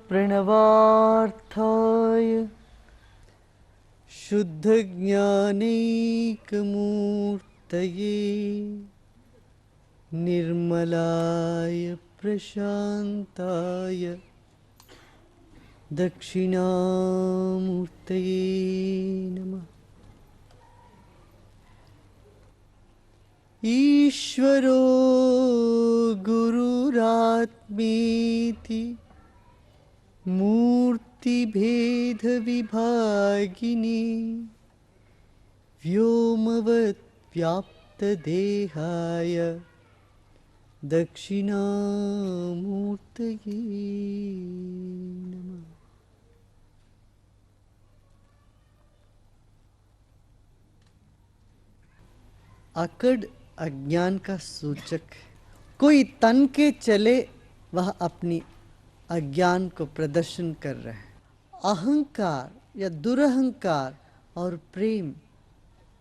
प्रणवार्थाय शुद्धज्ञानैकमूर्तये निर्मलाय प्रशान्ताय दक्षिणामूर्तये नमः। ईश्वरो गुरुरात्मेति मूर्तिभेदविभागिनी व्योमवद्व्याप्तदेहाय दक्षिणामूर्तये नमः। अकड़ अज्ञान का सूचक है। कोई तन के चले वह अपनी अज्ञान को प्रदर्शन कर रहे हैं। अहंकार या दुरहंकार और प्रेम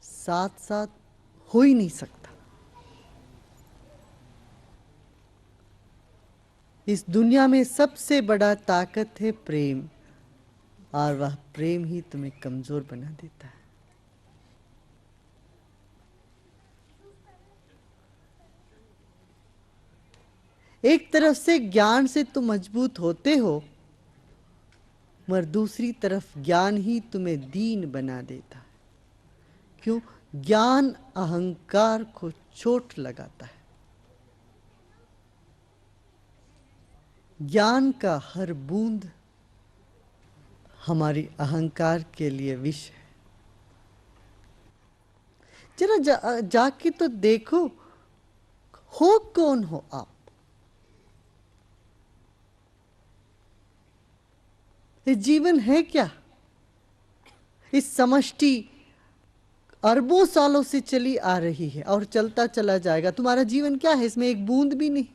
साथ साथ हो ही नहीं सकता। इस दुनिया में सबसे बड़ा ताकत है प्रेम, और वह प्रेम ही तुम्हें कमजोर बना देता है। एक तरफ से ज्ञान से तुम मजबूत होते हो, मगर दूसरी तरफ ज्ञान ही तुम्हें दीन बना देता है। क्यों? ज्ञान अहंकार को चोट लगाता है। ज्ञान का हर बूंद हमारी अहंकार के लिए विष है। जरा जाके तो देखो, हो कौन हो आप? ये जीवन है क्या? इस समष्टि अरबों सालों से चली आ रही है और चलता चला जाएगा। तुम्हारा जीवन क्या है? इसमें एक बूंद भी नहीं।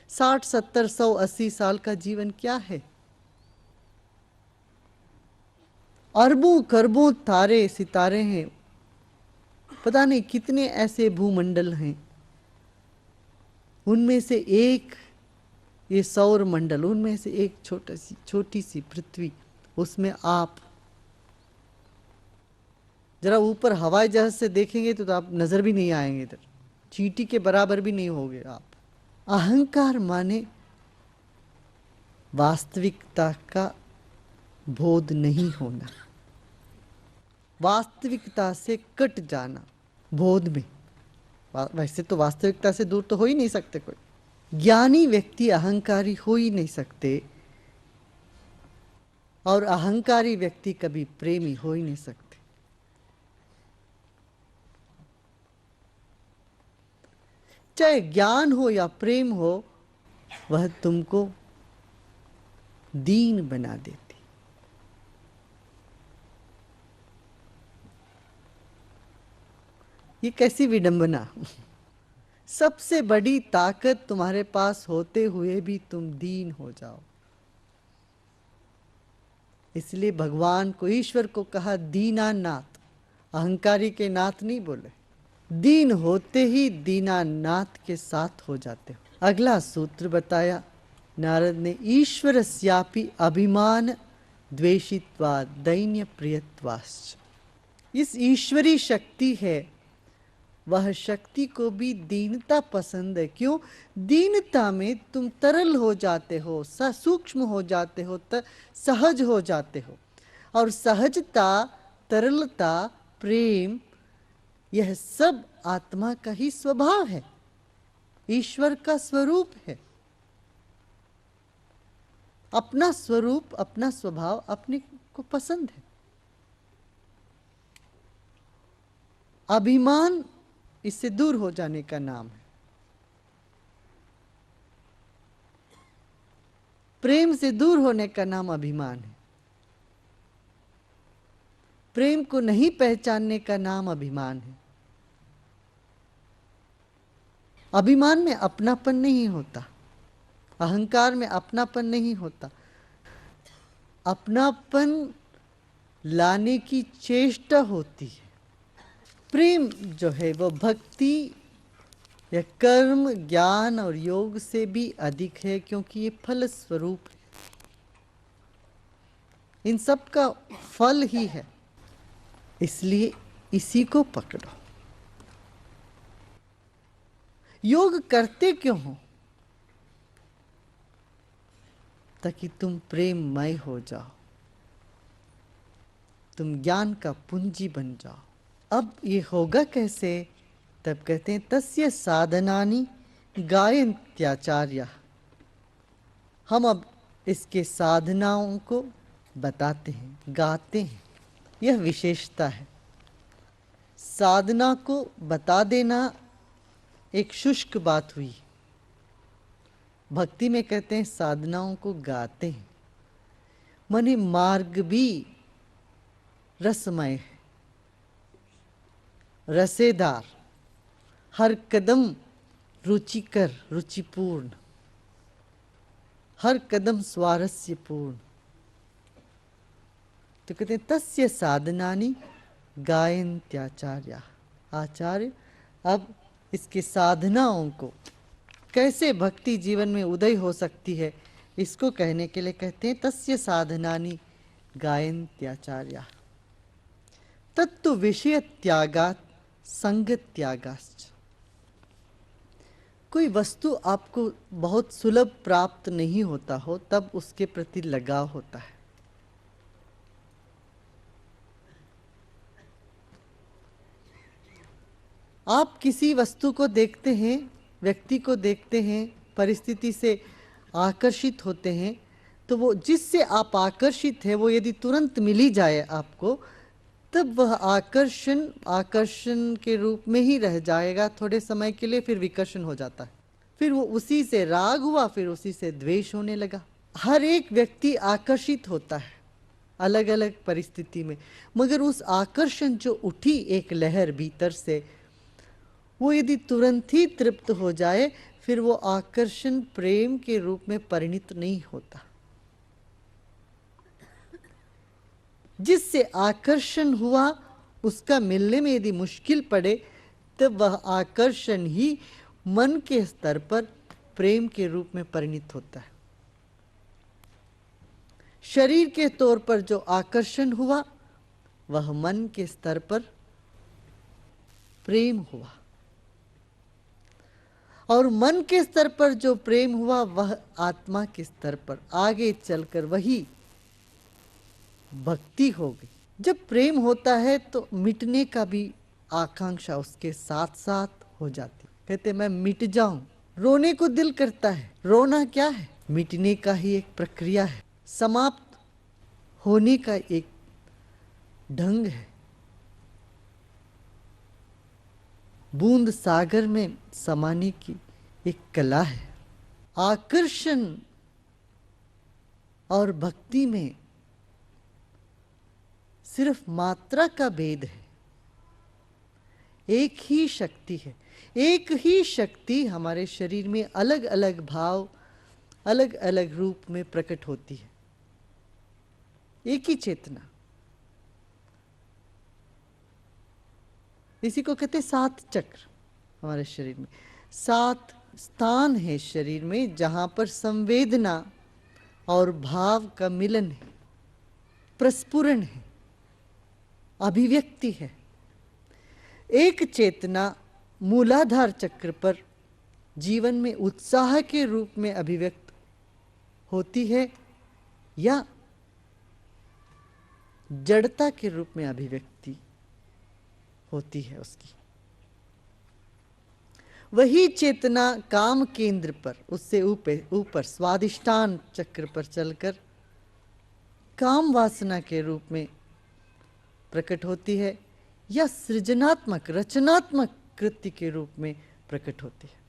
60, 70, 100, 80 साल का जीवन क्या है? अरबों खरबों तारे सितारे हैं, पता नहीं कितने ऐसे भूमंडल हैं। उनमें से एक ये सौर मंडल, उनमें से एक छोटी सी पृथ्वी, उसमें आप जरा ऊपर हवाई जहाज से देखेंगे तो आप नजर भी नहीं आएंगे, इधर चींटी के बराबर भी नहीं होगे आप। अहंकार माने वास्तविकता का बोध नहीं होना, वास्तविकता से कट जाना बोध में। वैसे तो वास्तविकता से दूर तो हो ही नहीं सकते कोई। ज्ञानी व्यक्ति अहंकारी हो ही नहीं सकते, और अहंकारी व्यक्ति कभी प्रेमी हो ही नहीं सकते। चाहे ज्ञान हो या प्रेम हो, वह तुमको दीन बना देती। ये कैसी विडंबना! सबसे बड़ी ताकत तुम्हारे पास होते हुए भी तुम दीन हो जाओ। इसलिए भगवान को, ईश्वर को कहा दीनानाथ। अहंकारी के नाथ नहीं बोले। दीन होते ही दीनानाथ के साथ हो जाते हो। अगला सूत्र बताया नारद ने, ईश्वरस्यापि अभिमान द्वेषित्वा दैन्य प्रियत्वाश्च। इस ईश्वरी शक्ति है, वह शक्ति को भी दीनता पसंद है। क्यों? दीनता में तुम तरल हो जाते हो, सूक्ष्म हो जाते हो, सहज हो जाते हो। और सहजता, तरलता, प्रेम, यह सब आत्मा का ही स्वभाव है, ईश्वर का स्वरूप है। अपना स्वरूप, अपना स्वभाव अपने को पसंद है। अभिमान इससे दूर हो जाने का नाम है। प्रेम से दूर होने का नाम अभिमान है। प्रेम को नहीं पहचानने का नाम अभिमान है। अभिमान में अपनापन नहीं होता, अहंकार में अपनापन नहीं होता। अपनापन लाने की चेष्टा होती है। प्रेम जो है वो भक्ति या कर्म, ज्ञान और योग से भी अधिक है, क्योंकि ये फल स्वरूप है। इन सब का फल ही है, इसलिए इसी को पकड़ो। योग करते क्यों हो? ताकि तुम प्रेममय हो जाओ, तुम ज्ञान का पूंजी बन जाओ। अब ये होगा कैसे? तब कहते हैं तस्य साधनानि गायन्त्याचार्य। हम अब इसके साधनाओं को बताते हैं, गाते हैं। यह विशेषता है। साधना को बता देना एक शुष्क बात हुई। भक्ति में कहते हैं साधनाओं को गाते हैं, माने मार्ग भी रसमय है, रसेदार, हर कदम रुचिकर, रुचिपूर्ण, हर कदम स्वारस्यपूर्ण। तो कहते हैं तस्य साधनानि गायन्त्याचार्य। आचार्य अब इसके साधनाओं को कैसे भक्ति जीवन में उदय हो सकती है, इसको कहने के लिए कहते हैं तस्य साधनानि गायन्त्याचार्य। तत्तु विषय त्यागात् संग त्यागाश्च। कोई वस्तु आपको बहुत सुलभ प्राप्त नहीं होता हो, तब उसके प्रति लगाव होता है। आप किसी वस्तु को देखते हैं, व्यक्ति को देखते हैं, परिस्थिति से आकर्षित होते हैं, तो वो जिससे आप आकर्षित हैं वो यदि तुरंत मिल ही जाए आपको, तब वह आकर्षण के रूप में ही रह जाएगा थोड़े समय के लिए, फिर विकर्षण हो जाता है। फिर वो उसी से राग हुआ, फिर उसी से द्वेष होने लगा। हर एक व्यक्ति आकर्षित होता है अलग अलग परिस्थिति में, मगर उस आकर्षण जो उठी एक लहर भीतर से, वो यदि तुरंत ही तृप्त हो जाए, फिर वो आकर्षण प्रेम के रूप में परिणित नहीं होता। जिससे आकर्षण हुआ उसका मिलने में यदि मुश्किल पड़े, तब वह आकर्षण ही मन के स्तर पर प्रेम के रूप में परिणित होता है। शरीर के तौर पर जो आकर्षण हुआ वह मन के स्तर पर प्रेम हुआ, और मन के स्तर पर जो प्रेम हुआ वह आत्मा के स्तर पर आगे चलकर वही भक्ति हो गई। जब प्रेम होता है तो मिटने का भी आकांक्षा उसके साथ साथ हो जाती। कहते मैं मिट जाऊं, रोने को दिल करता है। रोना क्या है? मिटने का ही एक प्रक्रिया है, समाप्त होने का एक ढंग है। बूंद सागर में समाने की एक कला है। आकर्षण और भक्ति में सिर्फ मात्रा का भेद है, एक ही शक्ति है। एक ही शक्ति हमारे शरीर में अलग अलग भाव, अलग अलग रूप में प्रकट होती है। एक ही चेतना। इसी को कहते हैं 7 चक्र। हमारे शरीर में 7 स्थान है शरीर में, जहां पर संवेदना और भाव का मिलन है, प्रस्फुरण है, अभिव्यक्ति है। एक चेतना मूलाधार चक्र पर जीवन में उत्साह के रूप में अभिव्यक्त होती है, या जड़ता के रूप में अभिव्यक्ति होती है उसकी। वही चेतना काम केंद्र पर, उससे ऊपर स्वादिष्टान चक्र पर चलकर काम वासना के रूप में प्रकट होती है, या सृजनात्मक रचनात्मक कृत्य के रूप में प्रकट होती है।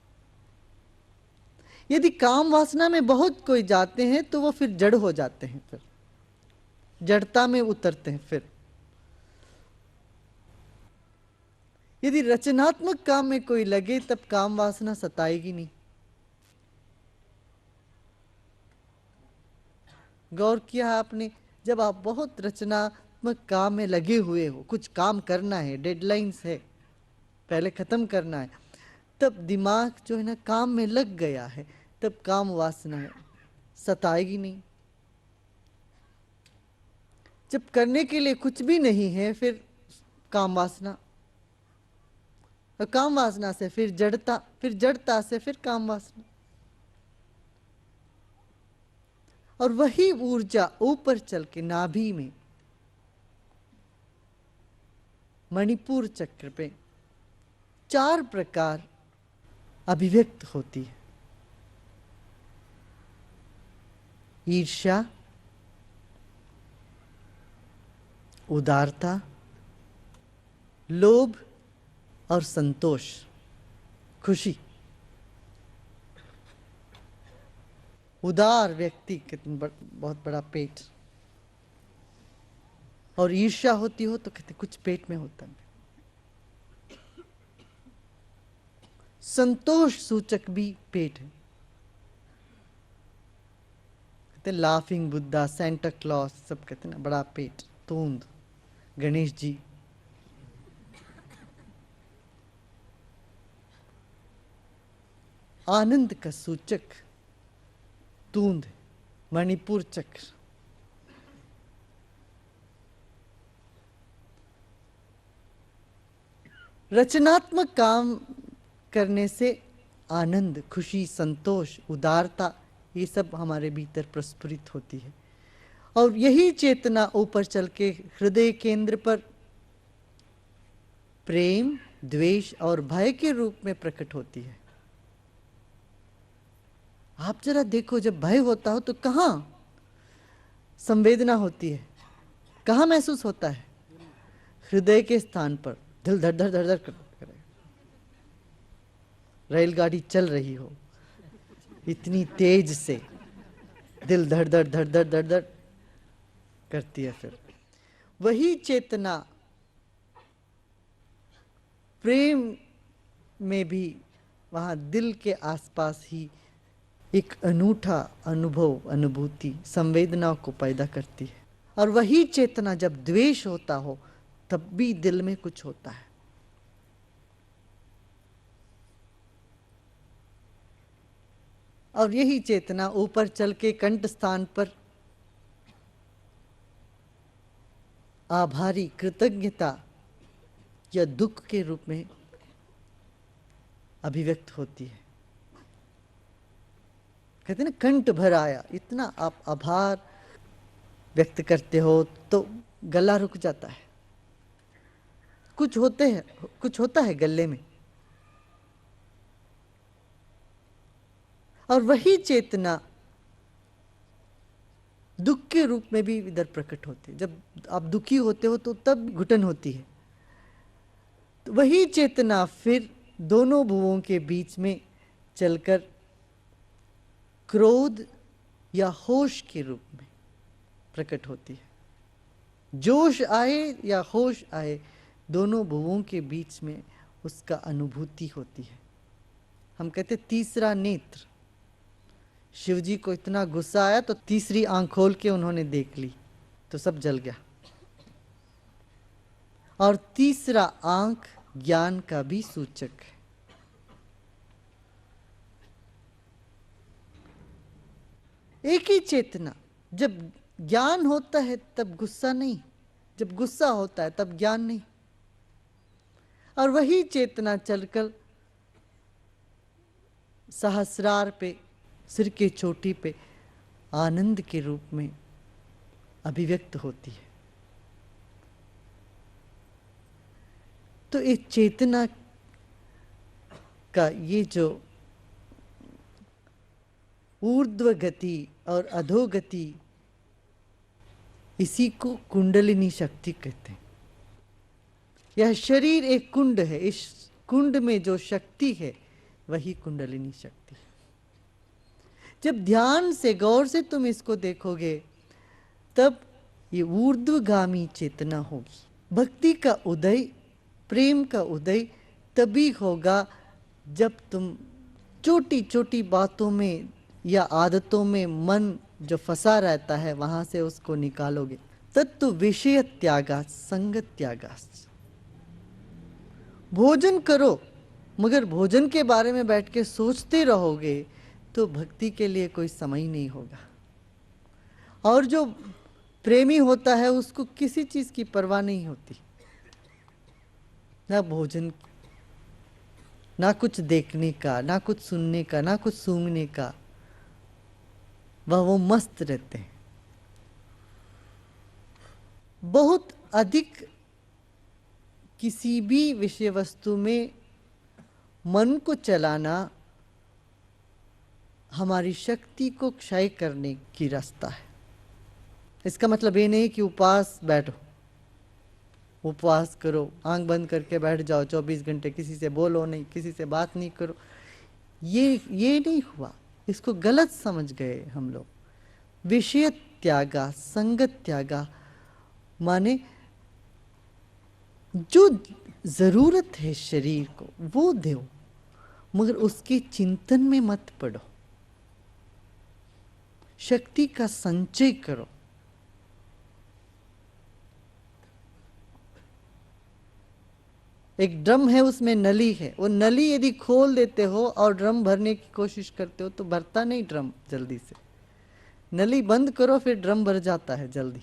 यदि काम वासना में बहुत कोई जाते हैं तो वो फिर जड़ हो जाते हैं, फिर जड़ता में उतरते हैं। फिर यदि रचनात्मक काम में कोई लगे तब काम वासना सताएगी नहीं। गौर किया आपने? जब आप बहुत रचनात्मक काम में लगे हुए हो, कुछ काम करना है, डेडलाइंस है, पहले खत्म करना है, तब दिमाग जो है ना काम में लग गया है, तब काम वासना सताएगी नहीं। जब करने के लिए कुछ भी नहीं है, फिर काम वासना, और काम वासना से फिर जड़ता, फिर जड़ता से फिर काम वासना, और वही ऊर्जा ऊपर चल के नाभि में मणिपुर चक्र पे 4 प्रकार अभिव्यक्त होती है। ईर्ष्या, उदारता, लोभ और संतोष, खुशी। उदार व्यक्ति कितना बहुत बड़ा पेट, और ईर्ष्या होती हो तो कहते कुछ पेट में होता है। संतोष सूचक भी पेट है। कहते लाफिंग बुद्धा, सेंटा क्लॉज, सब कहते ना बड़ा पेट, तूंद, गणेश जी। आनंद का सूचक तूंद, मणिपुर चक्र। रचनात्मक काम करने से आनंद, खुशी, संतोष, उदारता, ये सब हमारे भीतर प्रस्फुरित होती है, और यही चेतना ऊपर चल के हृदय केंद्र पर प्रेम, द्वेष और भय के रूप में प्रकट होती है। आप जरा देखो, जब भय होता हो तो कहाँ संवेदना होती है, कहाँ महसूस होता है? हृदय के स्थान पर। दिल धड़ धड़ धड़ धड़ करे, रेलगाड़ी चल रही हो इतनी तेज से, दिल धड़ धड़ धड़ धड़ धड़ धड़ करती है। फिर वही चेतना प्रेम में भी वहाँ दिल के आसपास ही एक अनूठा अनुभव, अनुभूति, संवेदनाओं को पैदा करती है। और वही चेतना जब द्वेष होता हो तब भी दिल में कुछ होता है। और यही चेतना ऊपर चल के कंठ स्थान पर आभारी, कृतज्ञता या दुख के रूप में अभिव्यक्त होती है। कहते हैं ना, कंठ भर आया, इतना आप आभार व्यक्त करते हो तो गला रुक जाता है, कुछ होता है गले में। और वही चेतना दुख के रूप में भी इधर प्रकट होती है। जब आप दुखी होते हो तो तब घुटन होती है, तो वही चेतना फिर दोनों भुवों के बीच में चलकर क्रोध या होश के रूप में प्रकट होती है। जोश आए या होश आए, दोनों भुवों के बीच में उसका अनुभूति होती है। हम कहते तीसरा नेत्र। शिव जी को इतना गुस्सा आया तो तीसरी आंख खोल के उन्होंने देख ली तो सब जल गया। और तीसरा आंख ज्ञान का भी सूचक है। एक ही चेतना, जब ज्ञान होता है तब गुस्सा नहीं, जब गुस्सा होता है तब ज्ञान नहीं। और वही चेतना चलकर सहस्रार पे, सिर के चोटी पे आनंद के रूप में अभिव्यक्त होती है। तो इस चेतना का ये जो ऊर्ध्व गति और अधोगति, इसी को कुंडलिनी शक्ति कहते हैं। यह शरीर एक कुंड है, इस कुंड में जो शक्ति है वही कुंडलिनी शक्ति है। जब ध्यान से गौर से तुम इसको देखोगे तब ये ऊर्ध्वगामी चेतना होगी। भक्ति का उदय, प्रेम का उदय तभी होगा जब तुम छोटी छोटी बातों में या आदतों में मन जो फंसा रहता है वहां से उसको निकालोगे। तत्व विषय त्यागा संगत त्यागा। भोजन करो, मगर भोजन के बारे में बैठ के सोचते रहोगे तो भक्ति के लिए कोई समय नहीं होगा। और जो प्रेमी होता है उसको किसी चीज की परवाह नहीं होती, ना भोजन, ना कुछ देखने का, ना कुछ सुनने का, ना कुछ सूंघने का, वो मस्त रहते हैं। बहुत अधिक किसी भी विषय वस्तु में मन को चलाना हमारी शक्ति को क्षय करने की रास्ता है। इसका मतलब ये नहीं कि उपवास बैठो, उपवास करो, आंख बंद करके बैठ जाओ 24 घंटे, किसी से बोलो नहीं, किसी से बात नहीं करो, ये नहीं हुआ। इसको गलत समझ गए हम लोग। विषय त्यागा, संगत त्यागा माने जो जरूरत है शरीर को वो दो, मगर उसके चिंतन में मत पड़ो। शक्ति का संचय करो। एक ड्रम है, उसमें नली है, वो नली यदि खोल देते हो और ड्रम भरने की कोशिश करते हो तो भरता नहीं ड्रम जल्दी से। नली बंद करो फिर ड्रम भर जाता है जल्दी।